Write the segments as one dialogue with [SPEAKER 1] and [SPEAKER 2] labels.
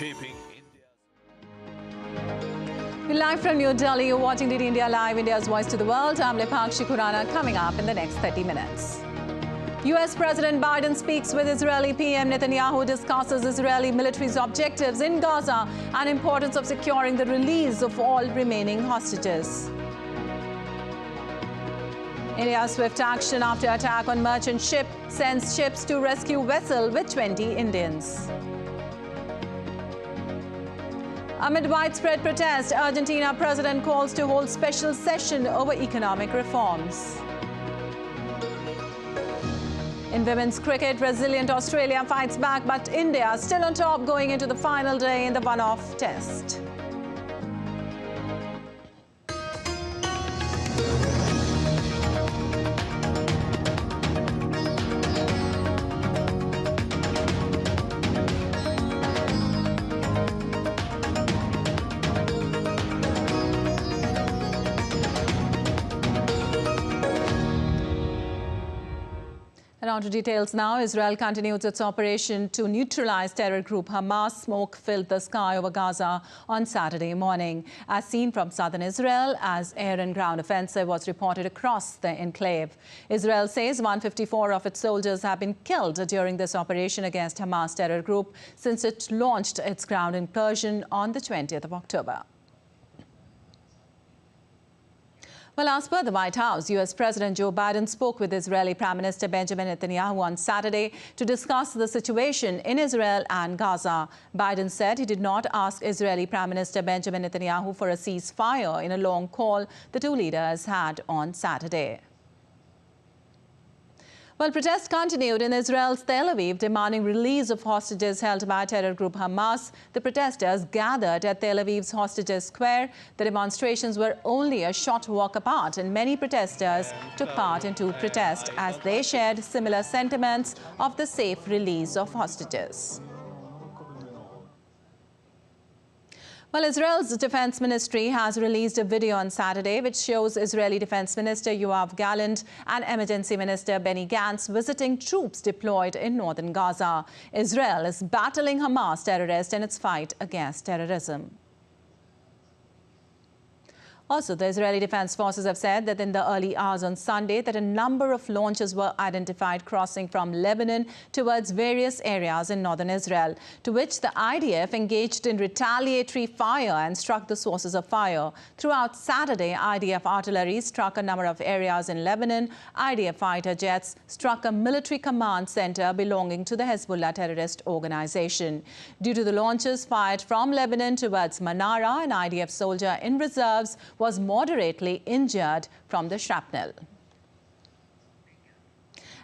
[SPEAKER 1] shaping
[SPEAKER 2] We're live from New Delhi. You're watching DD India Live, India's voice to the world. I'm Lepakshi Khurana, coming up in the next 30 minutes. US President Biden speaks with Israeli PM Netanyahu, discusses Israeli military's objectives in Gaza and importance of securing the release of all remaining hostages. India's swift action after attack on merchant ship sends ships to rescue vessel with 20 Indians. Amid widespread protest, Argentina president calls to hold special session over economic reforms. In women's cricket, resilient Australia fights back, but India still on top going into the final day in the one-off test. And on to details now. Israel continues its operation to neutralize terror group Hamas. Smoke filled the sky over Gaza on Saturday morning, as seen from southern Israel, as air and ground offensive was reported across the enclave. Israel says 154 of its soldiers have been killed during this operation against Hamas terror group since it launched its ground incursion on the 20th of October. Well, as per the White House, US President Joe Biden spoke with Israeli Prime Minister Benjamin Netanyahu on Saturday to discuss the situation in Israel and Gaza. Biden said he did not ask Israeli Prime Minister Benjamin Netanyahu for a ceasefire in a long call the two leaders had on Saturday. Well, protests continued in Israel's Tel Aviv, demanding release of hostages held by terror group Hamas. The protesters gathered at Tel Aviv's Hostages Square. The demonstrations were only a short walk apart, and many protesters took part into protest as they shared similar sentiments of the safe release of hostages. Well, Israel's defense ministry has released a video on Saturday which shows Israeli Defense Minister Yoav Gallant and Emergency Minister Benny Gantz visiting troops deployed in northern Gaza. Israel is battling Hamas terrorists in its fight against terrorism. Also, the Israeli Defense Forces have said that in the early hours on Sunday that a number of launches were identified crossing from Lebanon towards various areas in northern Israel, to which the IDF engaged in retaliatory fire and struck the sources of fire. Throughout Saturday, IDF artillery struck a number of areas in Lebanon. IDF fighter jets struck a military command center belonging to the Hezbollah terrorist organization. Due to the launches fired from Lebanon towards Manara, an IDF soldier in reserves was moderately injured from the shrapnel.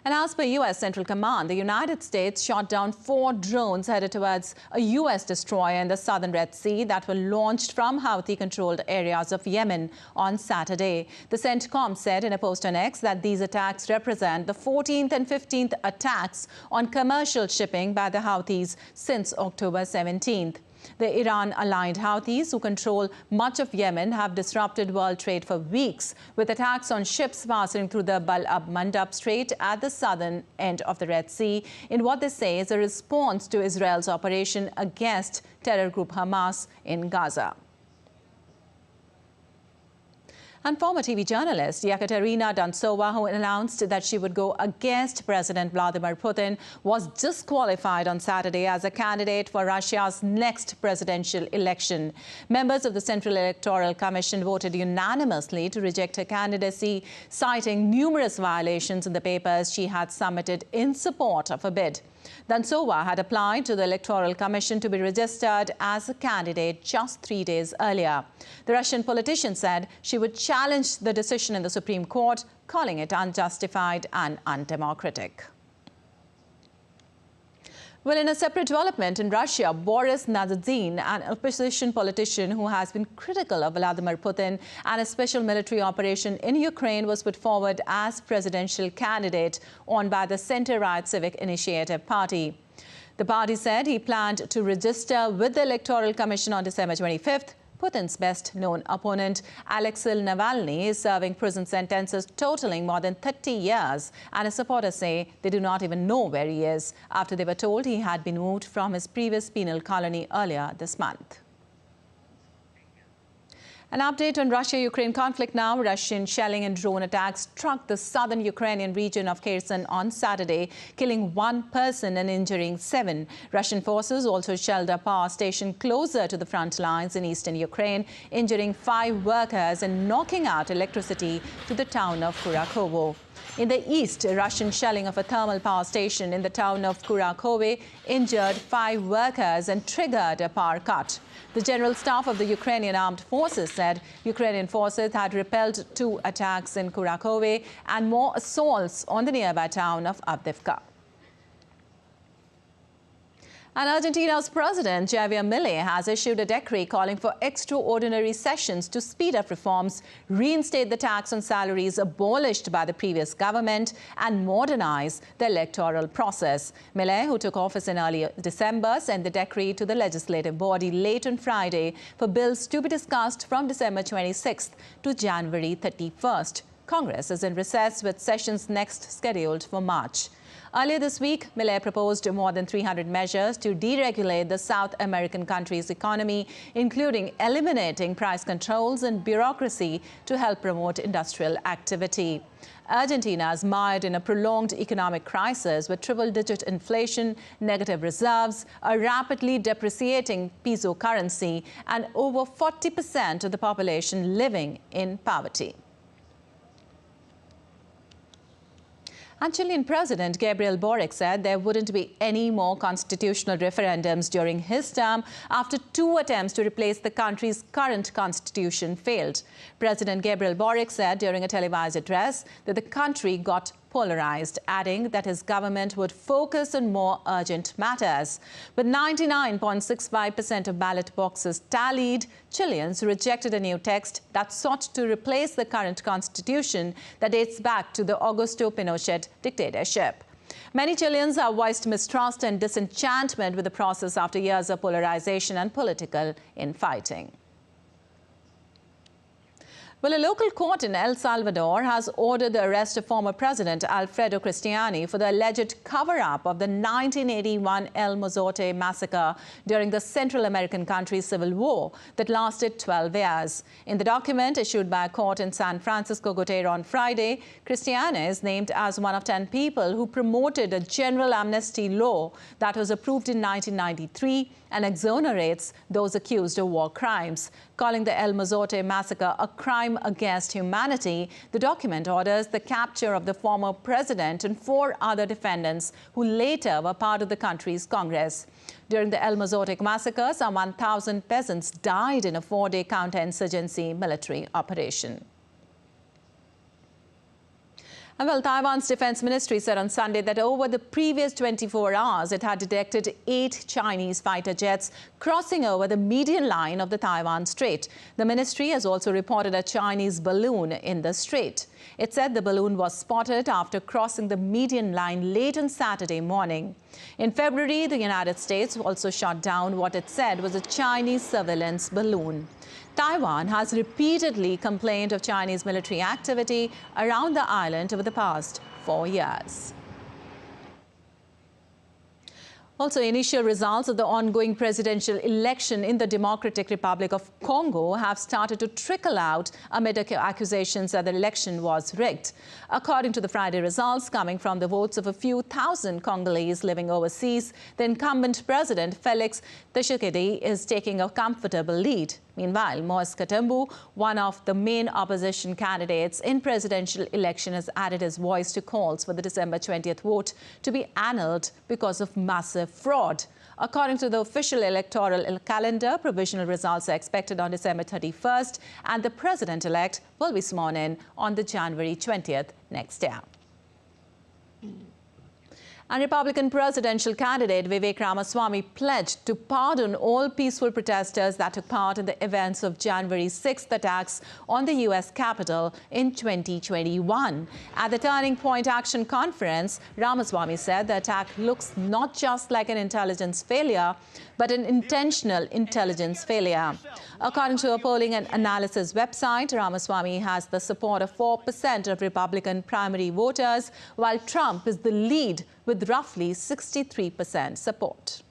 [SPEAKER 2] And as per U.S. Central Command, the United States shot down 4 drones headed towards a U.S. destroyer in the southern Red Sea that were launched from Houthi-controlled areas of Yemen on Saturday. The CENTCOM said in a post on X that these attacks represent the 14th and 15th attacks on commercial shipping by the Houthis since October 17th. The Iran-aligned Houthis, who control much of Yemen, have disrupted world trade for weeks, with attacks on ships passing through the Bab-el-Mandab Strait at the southern end of the Red Sea, in what they say is a response to Israel's operation against terror group Hamas in Gaza. And former TV journalist Yekaterina Dontsova, who announced that she would go against President Vladimir Putin, was disqualified on Saturday as a candidate for Russia's next presidential election. Members of the Central Electoral Commission voted unanimously to reject her candidacy, citing numerous violations in the papers she had submitted in support of a bid. Dontsova had applied to the Electoral Commission to be registered as a candidate just 3 days earlier. The Russian politician said she would challenge the decision in the Supreme Court, calling it unjustified and undemocratic. Well, in a separate development in Russia, Boris Nadezhdin, an opposition politician who has been critical of Vladimir Putin and a special military operation in Ukraine, was put forward as presidential candidate on by the center-right Civic Initiative Party. The party said he planned to register with the Electoral Commission on December 25th. Putin's best-known opponent, Alexei Navalny, is serving prison sentences totaling more than 30 years, and his supporters say they do not even know where he is after they were told he had been moved from his previous penal colony earlier this month. An update on Russia-Ukraine conflict now. Russian shelling and drone attacks struck the southern Ukrainian region of Kherson on Saturday, killing 1 person and injuring 7. Russian forces also shelled a power station closer to the front lines in eastern Ukraine, injuring 5 workers and knocking out electricity to the town of Kurakovo. In the east, Russian shelling of a thermal power station in the town of Kurakovo injured 5 workers and triggered a power cut. The General Staff of the Ukrainian Armed Forces said Ukrainian forces had repelled 2 attacks in Kurakovo and more assaults on the nearby town of Avdiivka. And Argentina's president, Javier Milei, has issued a decree calling for extraordinary sessions to speed up reforms, reinstate the tax on salaries abolished by the previous government, and modernize the electoral process. Milei, who took office in early December, sent the decree to the legislative body late on Friday for bills to be discussed from December 26th to January 31st. Congress is in recess with sessions next scheduled for March. Earlier this week, Milei proposed more than 300 measures to deregulate the South American country's economy, including eliminating price controls and bureaucracy to help promote industrial activity. Argentina is mired in a prolonged economic crisis with triple-digit inflation, negative reserves, a rapidly depreciating peso currency, and over 40% of the population living in poverty. And Chilean President Gabriel Boric said there wouldn't be any more constitutional referendums during his term after 2 attempts to replace the country's current constitution failed. President Gabriel Boric said during a televised address that the country got polarized, adding that his government would focus on more urgent matters. With 99.65% of ballot boxes tallied, Chileans rejected a new text that sought to replace the current constitution that dates back to the Augusto Pinochet dictatorship. Many Chileans have voiced mistrust and disenchantment with the process after years of polarization and political infighting. Well, a local court in El Salvador has ordered the arrest of former President Alfredo Cristiani for the alleged cover-up of the 1981 El Mozote massacre during the Central American country's civil war that lasted 12 years. In the document issued by a court in San Francisco Gotera on Friday, Cristiani is named as one of 10 people who promoted a general amnesty law that was approved in 1993 and exonerates those accused of war crimes. Calling the El Mozote massacre a crime against humanity, the document orders the capture of the former president and 4 other defendants who later were part of the country's Congress. During the El Mozote massacre, some 1,000 peasants died in a 4-day counterinsurgency military operation. Well, Taiwan's defense ministry said on Sunday that over the previous 24 hours, it had detected 8 Chinese fighter jets crossing over the median line of the Taiwan Strait. The ministry has also reported a Chinese balloon in the strait. It said the balloon was spotted after crossing the median line late on Saturday morning. In February, the United States also shot down what it said was a Chinese surveillance balloon. Taiwan has repeatedly complained of Chinese military activity around the island over the past 4 years. Also, initial results of the ongoing presidential election in the Democratic Republic of Congo have started to trickle out amid accusations that the election was rigged. According to the Friday results coming from the votes of a few thousand Congolese living overseas, the incumbent president, Felix Tshisekedi, is taking a comfortable lead. Meanwhile, Moise Katumbi, one of the main opposition candidates in presidential election, has added his voice to calls for the December 20th vote to be annulled because of massive fraud. According to the official electoral calendar, provisional results are expected on December 31st, and the president-elect will be sworn in on the January 20th next year. And Republican presidential candidate Vivek Ramaswamy pledged to pardon all peaceful protesters that took part in the events of January 6th attacks on the U.S. Capitol in 2021. At the Turning Point Action Conference, Ramaswamy said the attack looks not just like an intelligence failure, but an intentional intelligence failure. According to a polling and analysis website, Ramaswamy has the support of 4% of Republican primary voters, while Trump is the lead with roughly 63% support.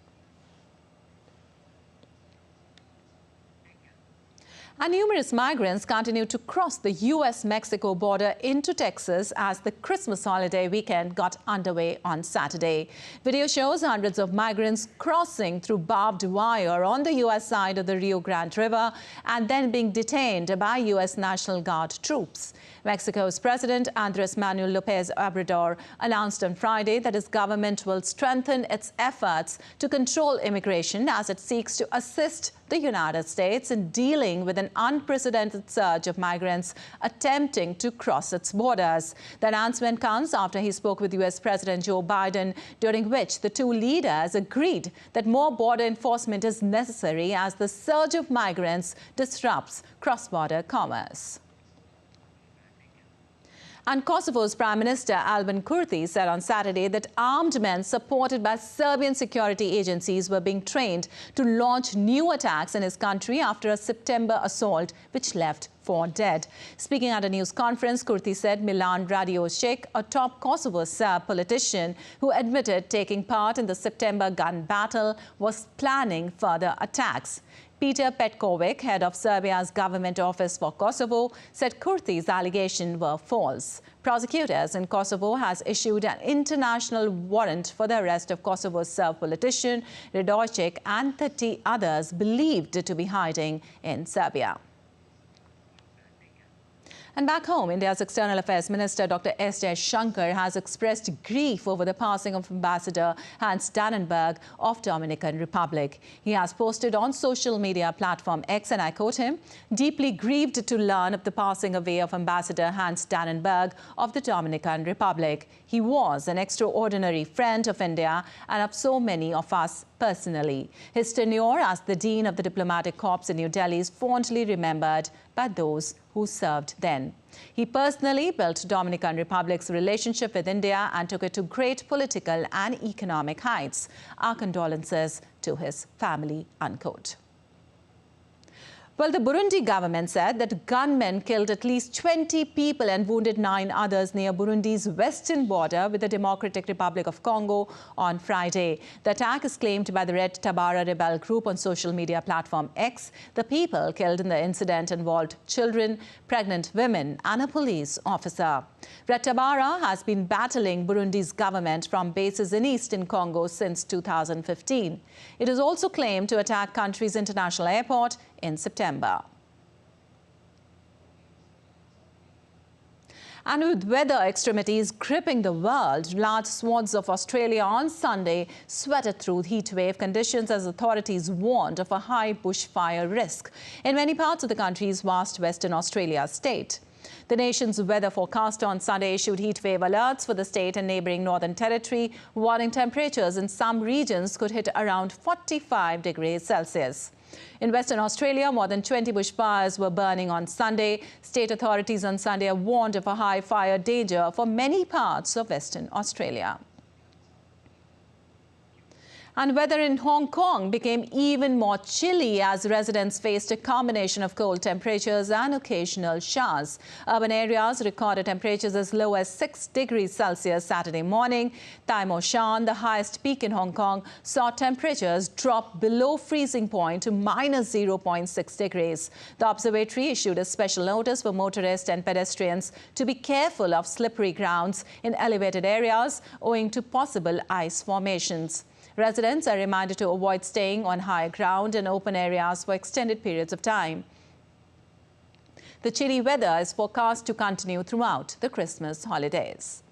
[SPEAKER 2] And numerous migrants continue to cross the U.S.-Mexico border into Texas as the Christmas holiday weekend got underway on Saturday. Video shows hundreds of migrants crossing through barbed wire on the U.S. side of the Rio Grande River and then being detained by U.S. National Guard troops. Mexico's President Andrés Manuel López Obrador announced on Friday that his government will strengthen its efforts to control immigration as it seeks to assist the United States in dealing with an unprecedented surge of migrants attempting to cross its borders. The announcement comes after he spoke with U.S. President Joe Biden, during which the two leaders agreed that more border enforcement is necessary as the surge of migrants disrupts cross-border commerce. And Kosovo's Prime Minister Albin Kurti said on Saturday that armed men supported by Serbian security agencies were being trained to launch new attacks in his country after a September assault which left 4 dead. Speaking at a news conference, Kurti said Milan Radiosic, a top Kosovo Serb politician who admitted taking part in the September gun battle, was planning further attacks. Peter Petkovic, head of Serbia's Government Office for Kosovo, said Kurti's allegations were false. Prosecutors in Kosovo has issued an international warrant for the arrest of Kosovo's Serb politician Radiosic and 30 others believed to be hiding in Serbia. And back home, India's External Affairs Minister Dr. S. Jaishankar has expressed grief over the passing of Ambassador Hans Dannenberg of Dominican Republic. He has posted on social media platform X, and I quote him, "Deeply grieved to learn of the passing away of Ambassador Hans Dannenberg of the Dominican Republic. He was an extraordinary friend of India and of so many of us personally. His tenure as the Dean of the Diplomatic Corps in New Delhi is fondly remembered by those who served then. He personally built Dominican Republic's relationship with India and took it to great political and economic heights. Our condolences to his family," unquote. Well, the Burundi government said that gunmen killed at least 20 people and wounded 9 others near Burundi's western border with the Democratic Republic of Congo on Friday. The attack is claimed by the Red Tabara rebel group on social media platform X. The people killed in the incident involved children, pregnant women, and a police officer. Red Tabara has been battling Burundi's government from bases in eastern Congo since 2015. It is also claimed to attack country's international airport in September. And with weather extremities gripping the world, large swaths of Australia on Sunday sweated through heatwave conditions as authorities warned of a high bushfire risk in many parts of the country's vast Western Australia state. The nation's weather forecaster on Sunday issued heatwave alerts for the state and neighbouring Northern Territory, warning temperatures in some regions could hit around 45 degrees Celsius. In Western Australia, more than 20 bushfires were burning on Sunday. State authorities on Sunday warned of a high fire danger for many parts of Western Australia. And weather in Hong Kong became even more chilly as residents faced a combination of cold temperatures and occasional showers. Urban areas recorded temperatures as low as 6 degrees Celsius Saturday morning. Tai Mo Shan, the highest peak in Hong Kong, saw temperatures drop below freezing point to minus 0.6 degrees. The observatory issued a special notice for motorists and pedestrians to be careful of slippery grounds in elevated areas owing to possible ice formations. Residents are reminded to avoid staying on high ground and open areas for extended periods of time. The chilly weather is forecast to continue throughout the Christmas holidays.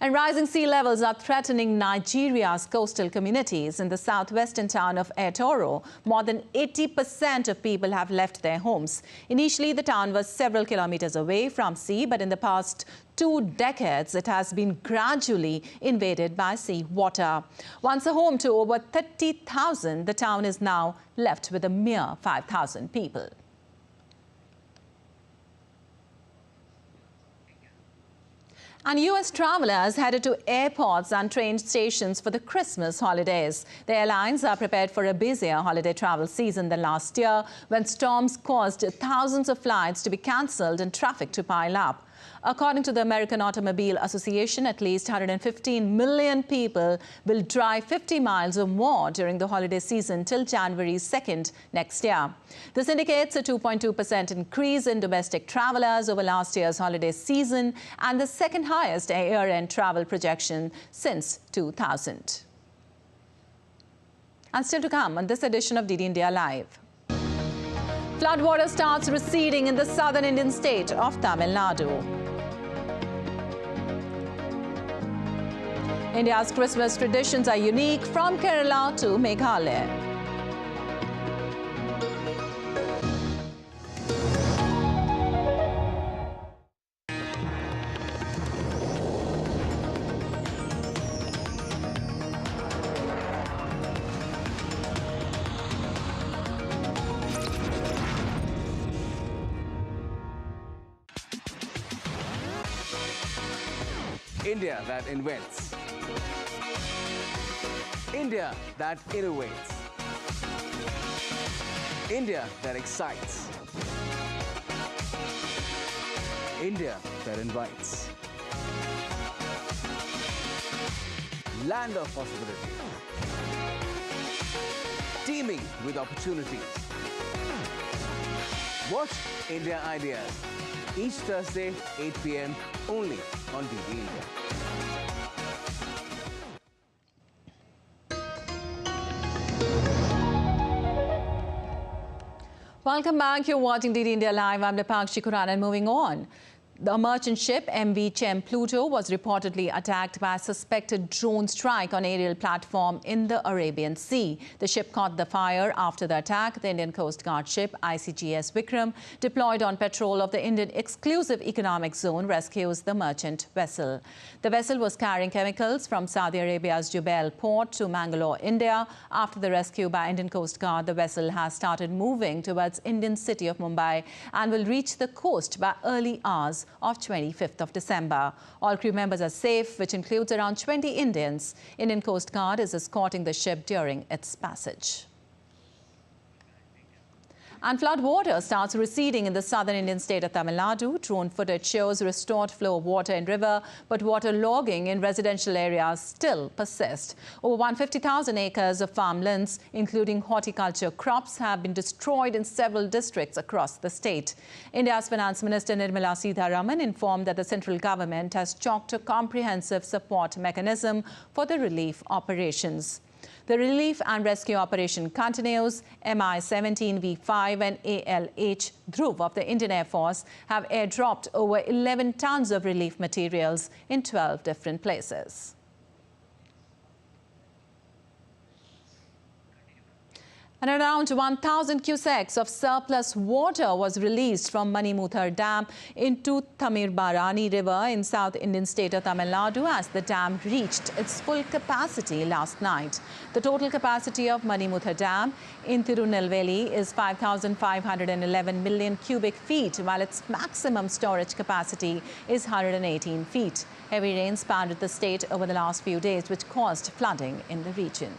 [SPEAKER 2] And rising sea levels are threatening Nigeria's coastal communities. In the southwestern town of Etoro, more than 80% of people have left their homes. Initially, the town was several kilometers away from sea, but in the past 2 decades, it has been gradually invaded by sea water. Once a home to over 30,000, the town is now left with a mere 5,000 people. And U.S. travelers headed to airports and train stations for the Christmas holidays. The airlines are prepared for a busier holiday travel season than last year, when storms caused thousands of flights to be cancelled and traffic to pile up. According to the American Automobile Association, at least 115 million people will drive 50 miles or more during the holiday season till January 2nd next year. This indicates a 2.2% increase in domestic travelers over last year's holiday season and the second highest year-end travel projection since 2000. And still to come on this edition of DD India Live. Floodwater starts receding in the southern Indian state of Tamil Nadu. India's Christmas traditions are unique from Kerala to Meghalaya.
[SPEAKER 1] India that invents. India that innovates. India that excites. India that invites. Land of possibility. Teeming with opportunities. Watch India Ideas each Thursday, 8 p.m. only on DD India.
[SPEAKER 2] Welcome back. You're watching DD India Live. I'm Dipakshi Kuran, and moving on. The merchant ship MV Chem Pluto was reportedly attacked by a suspected drone strike on aerial platform in the Arabian Sea. The ship caught the fire after the attack. The Indian Coast Guard ship ICGS Vikram, deployed on patrol of the Indian Exclusive Economic Zone, rescues the merchant vessel. The vessel was carrying chemicals from Saudi Arabia's Jubail port to Mangalore, India. After the rescue by Indian Coast Guard, the vessel has started moving towards Indian city of Mumbai and will reach the coast by early hours of 25th of December. All crew members are safe, which includes around 20 Indians. Indian Coast Guard is escorting the ship during its passage. And flood water starts receding in the southern Indian state of Tamil Nadu. Drone footage shows restored flow of water in river, but water logging in residential areas still persists. Over 150,000 acres of farmlands, including horticulture crops, have been destroyed in several districts across the state. India's Finance Minister Nirmala Sitharaman informed that the central government has chalked a comprehensive support mechanism for the relief operations. The relief and rescue operation continues. Mi-17V5 and ALH Dhruv of the Indian Air Force have airdropped over 11 tons of relief materials in 12 different places. And around 1,000 cusecs of surplus water was released from Manimuthar Dam into Thamir-Barani River in South Indian state of Tamil Nadu as the dam reached its full capacity last night. The total capacity of Manimuthar Dam in Tirunelveli is 5,511 million cubic feet, while its maximum storage capacity is 118 feet. Heavy rains pounded the state over the last few days, which caused flooding in the region.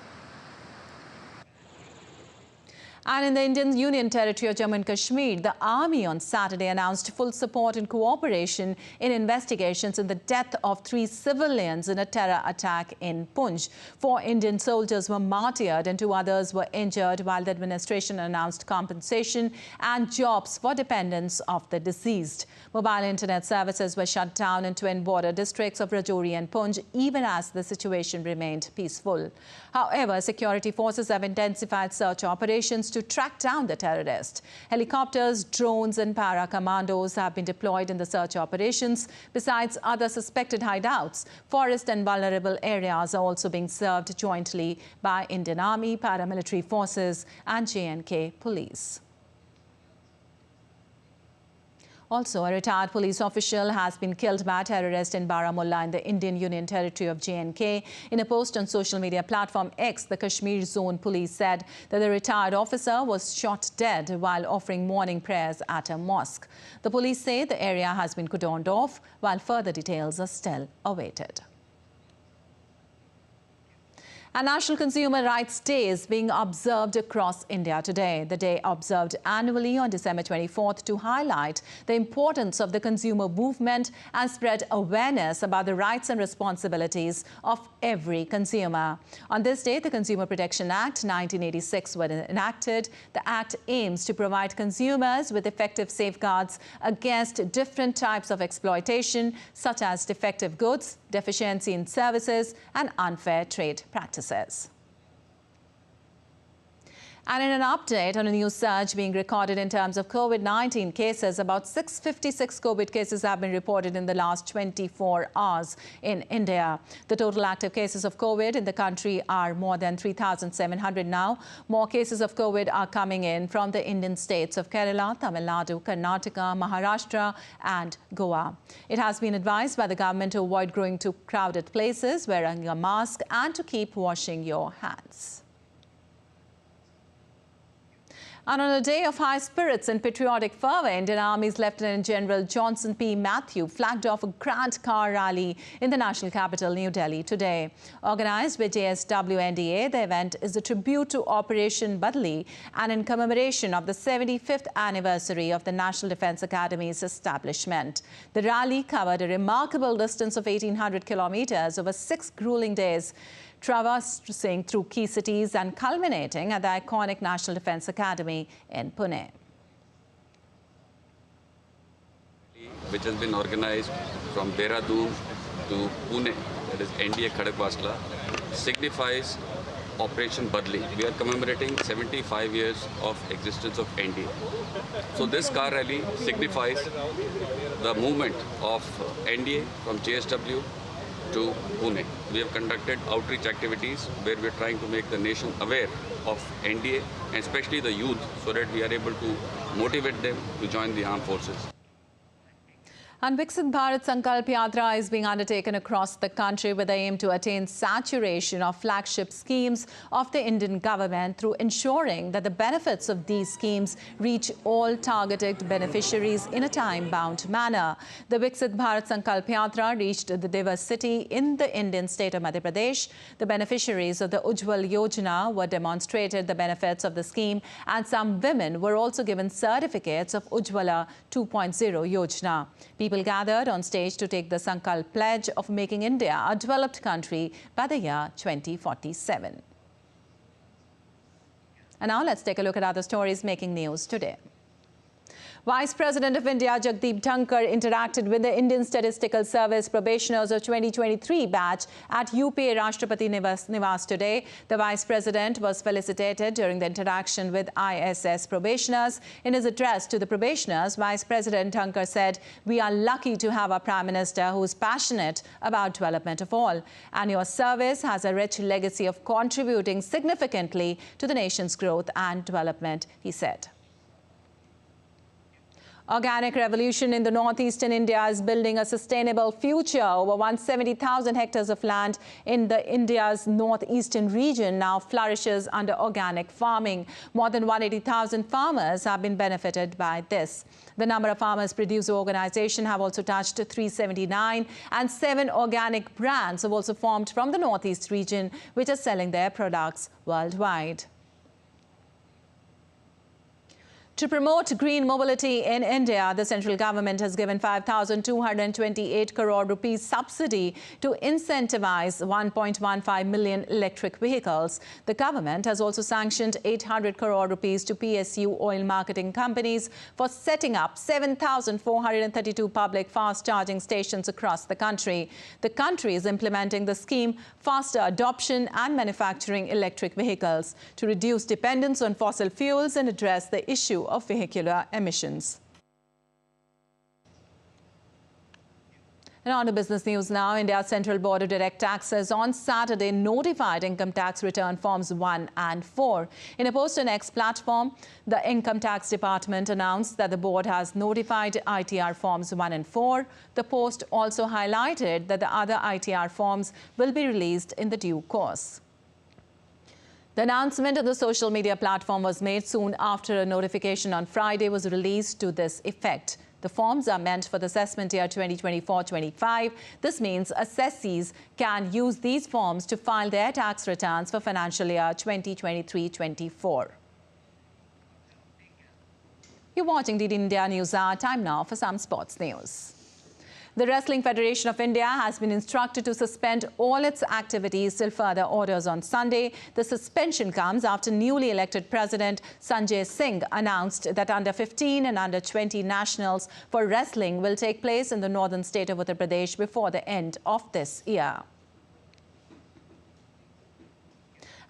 [SPEAKER 2] And in the Indian Union Territory of Jammu and Kashmir, the army on Saturday announced full support and cooperation in investigations in the death of 3 civilians in a terror attack in Poonch. 4 Indian soldiers were martyred and 2 others were injured, while the administration announced compensation and jobs for dependents of the deceased. Mobile internet services were shut down in twin border districts of Rajouri and Poonch, even as the situation remained peaceful. However, security forces have intensified search operations to to track down the terrorist. Helicopters, drones and para-commandos have been deployed in the search operations. Besides other suspected hideouts, forest and vulnerable areas are also being served jointly by Indian Army, paramilitary forces and J&K police. Also, a retired police official has been killed by terrorists in Baramulla in the Indian Union Territory of J&K. In a post on social media platform X, the Kashmir Zone Police said that the retired officer was shot dead while offering morning prayers at a mosque. The police say the area has been cordoned off, while further details are still awaited. A National Consumer Rights Day is being observed across India today. The day observed annually on December 24th to highlight the importance of the consumer movement and spread awareness about the rights and responsibilities of every consumer. On this day, the Consumer Protection Act 1986 was enacted. The Act aims to provide consumers with effective safeguards against different types of exploitation, such as defective goods, deficiency in services and unfair trade practices. And in an update on a new surge being recorded in terms of COVID-19 cases, about 656 COVID cases have been reported in the last 24 hours in India. The total active cases of COVID in the country are more than 3,700 now. More cases of COVID are coming in from the Indian states of Kerala, Tamil Nadu, Karnataka, Maharashtra and Goa. It has been advised by the government to avoid going to crowded places, wearing a mask and to keep washing your hands. And on a day of high spirits and patriotic fervour, Indian Army's Lieutenant General Johnson P. Matthew flagged off a grand car rally in the national capital, New Delhi, today. Organised by JSW-NDA, the event is a tribute to Operation Badli and in commemoration of the 75th anniversary of the National Defence Academy's establishment. The rally covered a remarkable distance of 1,800 kilometres over 6 gruelling days, traversing through key cities and culminating at the iconic National Defence Academy in Pune.
[SPEAKER 3] Which has been organized from Dehradun to Pune, that is NDA Khadakwasla, signifies Operation Badli. We are commemorating 75 years of existence of NDA. So this car rally signifies the movement of NDA from JSW to Pune. We have conducted outreach activities where we are trying to make the nation aware of NDA and especially the youth, so that we are able to motivate them to join the armed forces.
[SPEAKER 2] And Viksit Bharat Sankalp Yatra is being undertaken across the country with the aim to attain saturation of flagship schemes of the Indian government through ensuring that the benefits of these schemes reach all targeted beneficiaries in a time-bound manner. The Viksit Bharat Sankalp Yatra reached the Devas city in the Indian state of Madhya Pradesh. The beneficiaries of the Ujjwal Yojana were demonstrated the benefits of the scheme, and some women were also given certificates of Ujjwala 2.0 Yojana. People gathered on stage to take the Sankalp pledge of making India a developed country by the year 2047. And now let's take a look at other stories making news today. Vice President of India Jagdeep Dhankar interacted with the Indian Statistical Service probationers of 2023 batch at UPA Rashtrapati Niwas today. The Vice President was felicitated during the interaction with ISS probationers. In his address to the probationers, Vice President Dhankar said, "We are lucky to have a Prime Minister who is passionate about development of all. And your service has a rich legacy of contributing significantly to the nation's growth and development," he said. Organic revolution in the northeastern India is building a sustainable future. Over 170,000 hectares of land in India's northeastern region now flourishes under organic farming. More than 180,000 farmers have been benefited by this. The number of farmers producer organizations have also touched 379, and 7 organic brands have also formed from the northeast region, which are selling their products worldwide. To promote green mobility in India, the central government has given 5,228 crore rupees subsidy to incentivize 1.15 million electric vehicles. The government has also sanctioned 800 crore rupees to PSU oil marketing companies for setting up 7,432 public fast charging stations across the country. The country is implementing the scheme faster adoption and manufacturing electric vehicles to reduce dependence on fossil fuels and address the issue of vehicular emissions. And on to business news now. India's Central Board of Direct Taxes on Saturday notified income tax return forms 1 and 4. In a post on X platform, the Income Tax Department announced that the board has notified ITR forms 1 and 4. The post also highlighted that the other ITR forms will be released in the due course. The announcement of the social media platform was made soon after a notification on Friday was released to this effect. The forms are meant for the assessment year 2024-25. This means assessees can use these forms to file their tax returns for financial year 2023-24. You're watching DD India News Hour. Time now for some sports news. The Wrestling Federation of India has been instructed to suspend all its activities till further orders on Sunday. The suspension comes after newly elected President Sanjay Singh announced that under-15 and under-20 nationals for wrestling will take place in the northern state of Uttar Pradesh before the end of this year.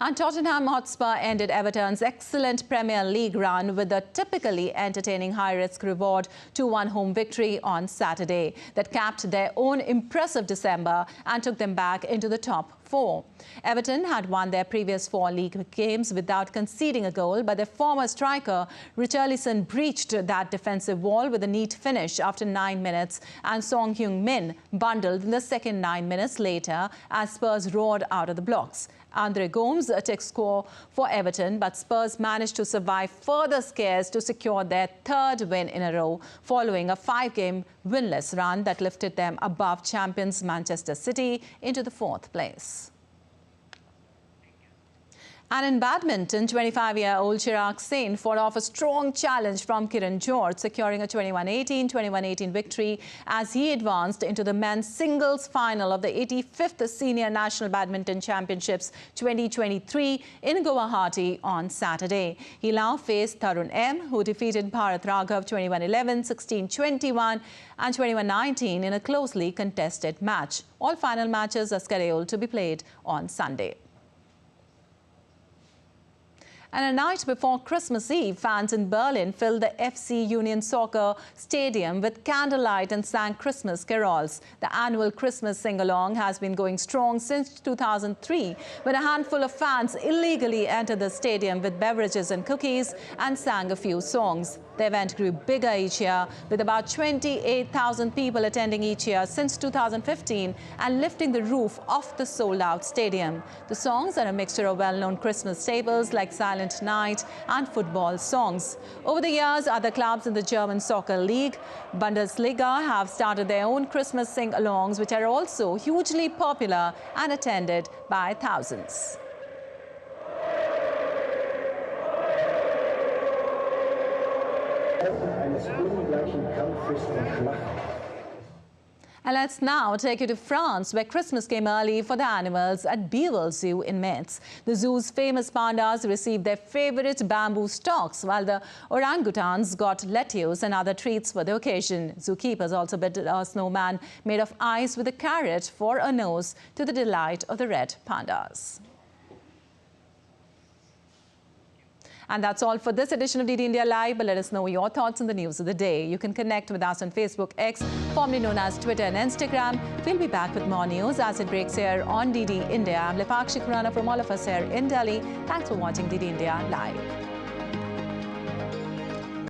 [SPEAKER 2] And Tottenham Hotspur ended Everton's excellent Premier League run with a typically entertaining high-risk reward 2-1 home victory on Saturday that capped their own impressive December and took them back into the top 4. Everton had won their previous 4 league games without conceding a goal, but their former striker Richarlison breached that defensive wall with a neat finish after 9 minutes, and Song Heung-min bundled in the second 9 minutes later as Spurs roared out of the blocks. Andre Gomes took score for Everton, but Spurs managed to survive further scares to secure their 3rd win in a row following a 5-game winless run that lifted them above champions Manchester City into the 4th place. And in badminton, 25-year-old Chirag Sen fought off a strong challenge from Kiran George, securing a 21-18, 21-18 victory as he advanced into the men's singles final of the 85th Senior National Badminton Championships 2023 in Guwahati on Saturday. He now faced Tarun M, who defeated Bharat Raghav 21-11, 16-21 and 21-19 in a closely contested match. All final matches are scheduled to be played on Sunday. And a night before Christmas Eve, fans in Berlin filled the FC Union Soccer Stadium with candlelight and sang Christmas carols. The annual Christmas sing-along has been going strong since 2003, when a handful of fans illegally entered the stadium with beverages and cookies and sang a few songs. The event grew bigger each year, with about 28,000 people attending each year since 2015 and lifting the roof off the sold-out stadium. The songs are a mixture of well-known Christmas staples like Silent Night and football songs. Over the years, other clubs in the German Soccer League, Bundesliga, have started their own Christmas sing-alongs, which are also hugely popular and attended by thousands. And let's now take you to France, where Christmas came early for the animals at Bevel Zoo in Metz. The zoo's famous pandas received their favorite bamboo stalks, while the orangutans got lettuce and other treats for the occasion. Zookeepers also built a snowman made of ice with a carrot for a nose, to the delight of the red pandas. And that's all for this edition of DD India Live. But let us know your thoughts on the news of the day. You can connect with us on Facebook X, formerly known as Twitter and Instagram. We'll be back with more news as it breaks here on DD India. I'm Lepakshi Khurana from all of us here in Delhi. Thanks for watching DD India Live.